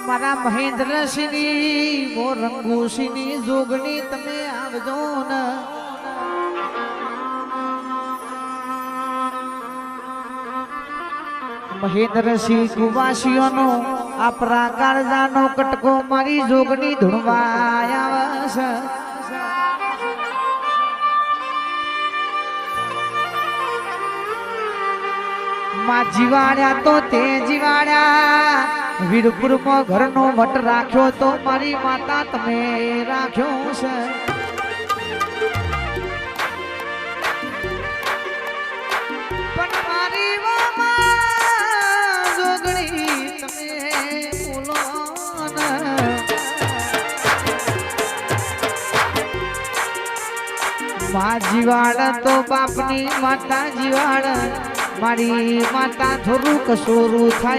મારા મહેન્દ્રસિંહની મોરંગુસિંહની જોગણી તમે આવજો ને મહેન્દ્રસિંહ કુવાસીઓનો આ પ્રાકારજાનો કટકો મારી જોગણી ધૂણવા આવશે માં જીવાડ્યા તો તે જીવાડ્યા વીરપુરમાં ઘરનો મઠ રાખ્યો તો મારી માતા તમે રાખ્યો છે પણ મારી મામા જોગણી તમે બોલો માં જીવાડ તો બાપની માતા જીવાડ મારી માતા થોડું કસોરું થાય